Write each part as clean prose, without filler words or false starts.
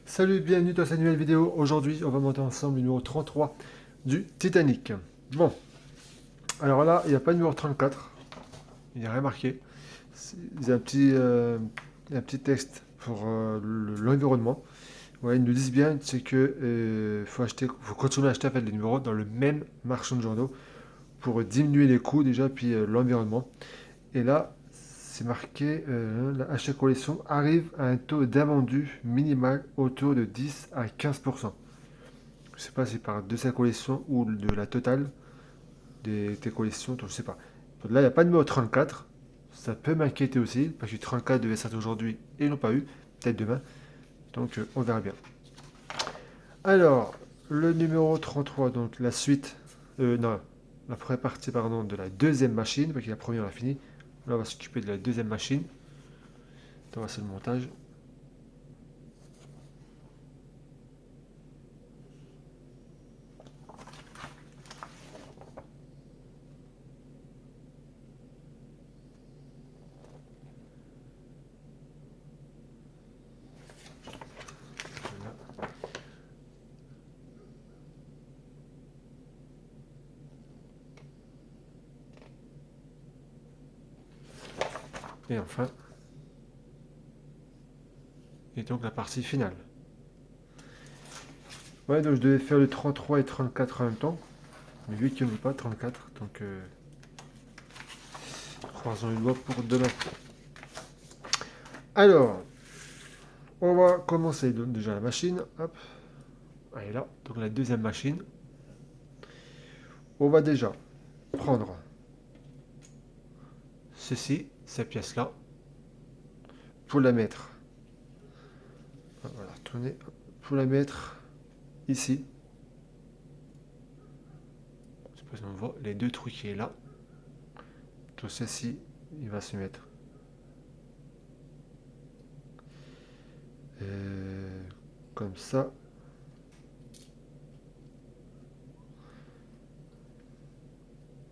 Salut, bienvenue dans cette nouvelle vidéo. Aujourd'hui, on va monter ensemble le numéro 33 du Titanic. Bon, alors là, il n'y a pas le numéro 34. Il n'y a rien marqué. Il y a un petit texte pour l'environnement. Ouais, ils nous disent bien, c'est que faut continuer à acheter en fait, les numéros dans le même marchand de journaux pour diminuer les coûts déjà, puis l'environnement. Et là, c'est marqué, l'achat collection arrive à un taux d'invendu minimal autour de 10 à 15%. Je sais pas si par de sa collection ou de la totale tes collections, donc je sais pas. Donc là, il n'y a pas de numéro 34. Ça peut m'inquiéter aussi, parce que 34 devait sortir aujourd'hui et ils n'ont pas eu. Peut-être demain. Donc on verra bien. Alors, le numéro 33, donc la suite. Non, la première partie, pardon, de la deuxième machine, parce que la première on a fini. Là, on va s'occuper de la deuxième machine. Donc, c'est le montage. Et enfin, et donc la partie finale. Ouais, donc je devais faire le 33 et 34 en même temps. Mais vu qu'il n'y en a pas 34, donc croisons les doigts pour demain. Alors, on va commencer donc déjà la machine. Hop, elle est là. Donc la deuxième machine. On va déjà prendre ceci, cette pièce-là, pour la mettre. Voilà, tourner. Pour la mettre ici. Je sais pas si on voit les deux trous qui est là. Donc ceci, il va se mettre comme ça.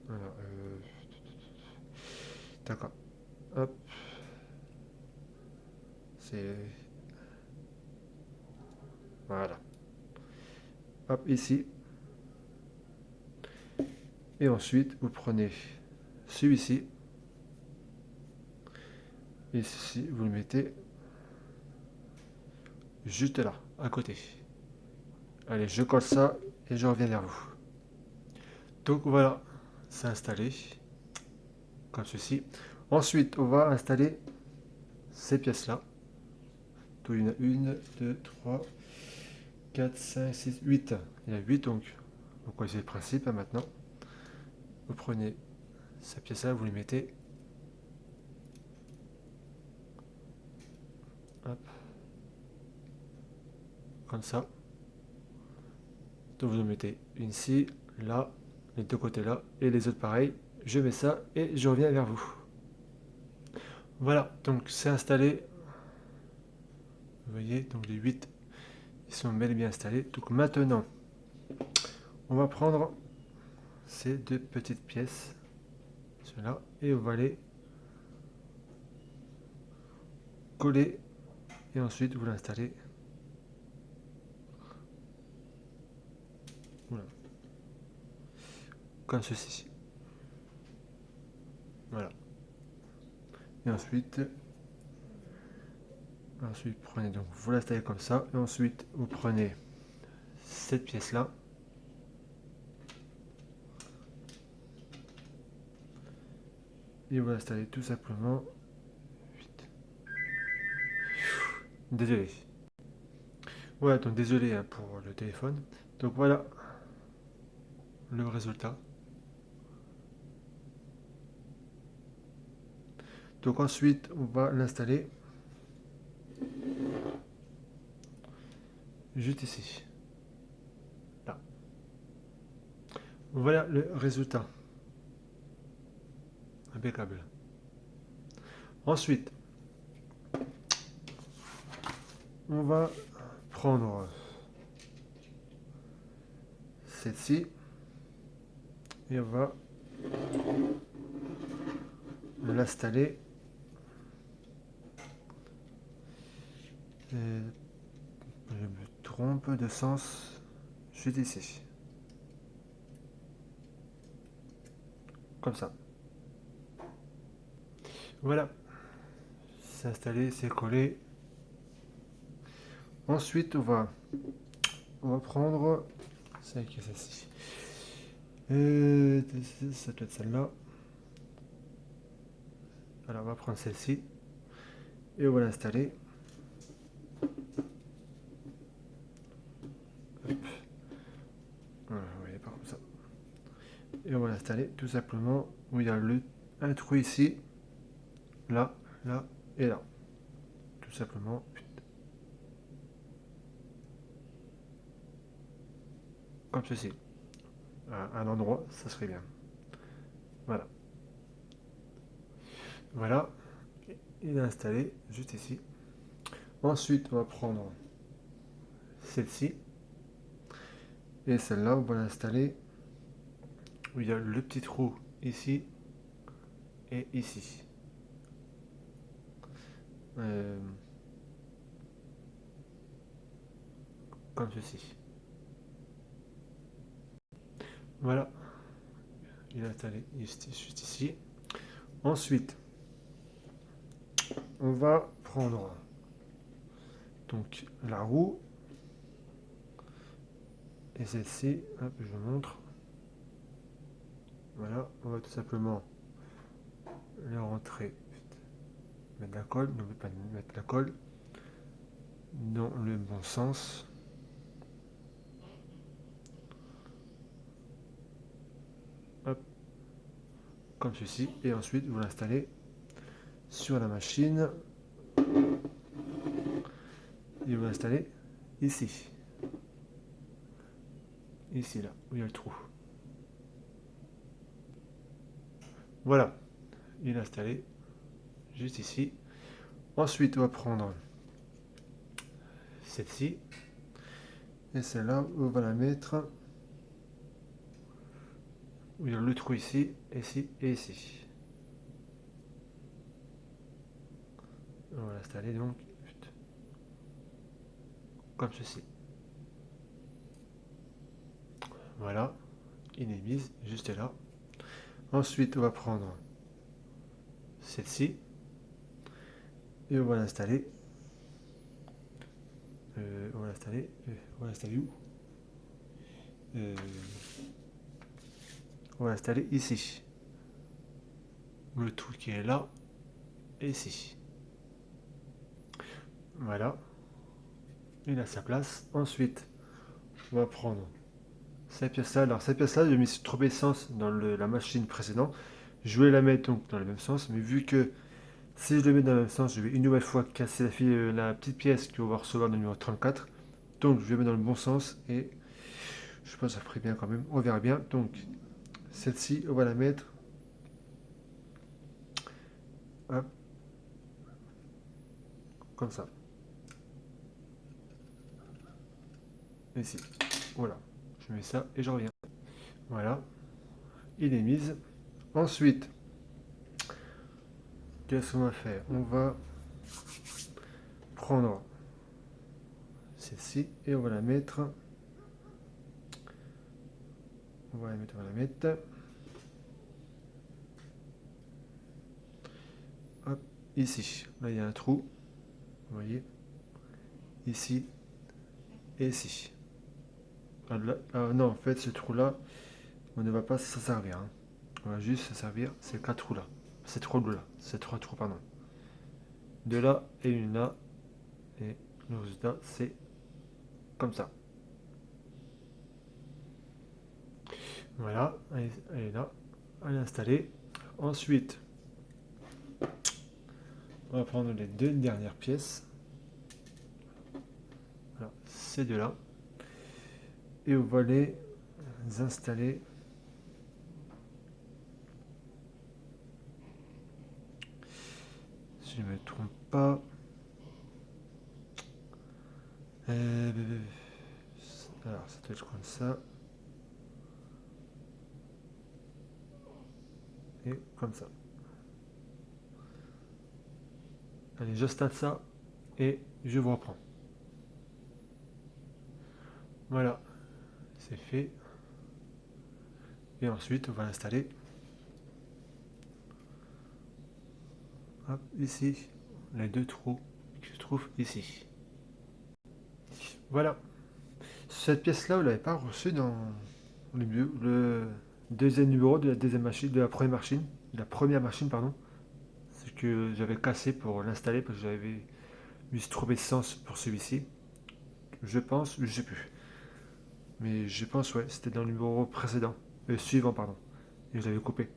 Voilà, d'accord. Hop, c'est voilà. Hop ici. Et ensuite, vous prenez celui-ci. Et ceci, vous le mettez juste là, à côté. Allez, je colle ça et je reviens vers vous. Donc voilà, c'est installé, comme ceci. Ensuite, on va installer ces pièces-là. Donc il y en a 1, 2, 3, 4, 5, 6, 8. Il y a 8 donc. Donc c'est le principe maintenant. Vous prenez ces pièces-là, vous les mettez. Hop, comme ça. Donc vous en mettez une ici, là, les deux côtés là, et les autres pareil. Je mets ça et je reviens vers vous. Voilà, donc c'est installé. Vous voyez, donc les 8 ils sont bel et bien installés. Donc maintenant, on va prendre ces deux petites pièces, ceux-là, et on va les coller et ensuite vous l'installez. Voilà, comme ceci. Voilà. Et ensuite prenez donc vous l'installez comme ça et ensuite vous prenez cette pièce là et vous l'installez tout simplement. Désolé. Voilà, donc désolé hein, pour le téléphone. Donc voilà le résultat. Donc ensuite on va l'installer juste ici. Là. Voilà le résultat. Impeccable. Ensuite, on va prendre celle-ci et on va l'installer. Je trompe de sens juste ici. Comme ça. Voilà. C'est installé, c'est collé. Ensuite, on va prendre celle qui est celle-ci. Ça doit être celle-là. Alors, on va prendre celle-ci et on va l'installer. Voilà, vous voyez pas comme ça. Et on va l'installer tout simplement où il y a un trou ici, là, là et là. Tout simplement. Comme ceci. À un endroit, ça serait bien. Voilà. Voilà. Il est installé juste ici. Ensuite, on va prendre celle-ci. Et celle-là, on va l'installer où il y a le petit trou ici et ici. Euh, Comme ceci. Voilà. Il est installé juste ici. Ensuite, on va prendre donc la roue et celle-ci. Hop, je vous montre. Voilà, on va tout simplement le rentrer. Mettre la colle, n'oubliez pas de mettre la colle dans le bon sens. Hop, comme ceci. Et ensuite, vous l'installez sur la machine. Et vous l'installez ici. Ici, là, où il y a le trou. Voilà, il est installé juste ici. Ensuite, on va prendre celle-ci. Et celle-là, on va la mettre où il y a le trou ici, ici et ici. On va l'installer donc comme ceci. Voilà, il est mise juste là. Ensuite, on va prendre celle-ci et on va l'installer. On va l'installer où On va l'installer ici. Le trou qui est là et ici. Voilà, il a sa place. Ensuite, on va prendre cette pièce-là. Alors, cette pièce-là, j'ai mis trop d'essence dans la machine précédente. Je voulais la mettre donc dans le même sens, mais vu que si je le mets dans le même sens, je vais une nouvelle fois casser la petite pièce qu'on va recevoir le numéro 34. Donc, je vais mettre dans le bon sens et je pense que ça ferait bien quand même. On verra bien. Donc, celle-ci, on va la mettre. Hop, comme ça. Ici. Voilà. Je mets ça et je reviens. Voilà. Il est mise. Ensuite, qu'est-ce qu'on va faire? On va prendre celle-ci et on va la mettre. On va la mettre, on va la mettre. Hop, ici. Là, il y a un trou. Vous voyez? Ici et ici. Non, en fait, ce trou-là, on ne va pas s'en servir. Hein. On va juste se servir ces quatre trous-là. Ces trois trous-là. Ces trois trous, pardon. Deux là et une là. Et le résultat, c'est comme ça. Voilà, elle est là. Elle est installée. Ensuite, on va prendre les deux dernières pièces. Voilà, ces deux-là. Et on va les installer. Si je ne me trompe pas. Alors, ça doit être comme ça. Et comme ça. Allez, j'installe ça et je vous reprends. Voilà, c'est fait. Et ensuite, on va l'installer. Hop, ici, les deux trous qui se trouvent ici. Voilà. Cette pièce-là, vous l'avez pas reçue dans le deuxième numéro de la deuxième machine, de la première machine, pardon. C'est que j'avais cassé pour l'installer parce que j'avais eu trop d'essence pour celui-ci. Je pense, je sais plus. Mais je pense, ouais, c'était dans le numéro précédent. Suivant, pardon. Et je l'avais coupé.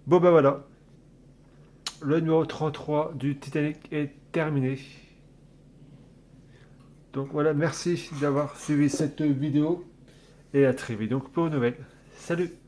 Bon, bah voilà. Le numéro 33 du Titanic est terminé. Donc voilà, merci d'avoir suivi cette vidéo. Et à très vite donc pour une nouvelle. Salut!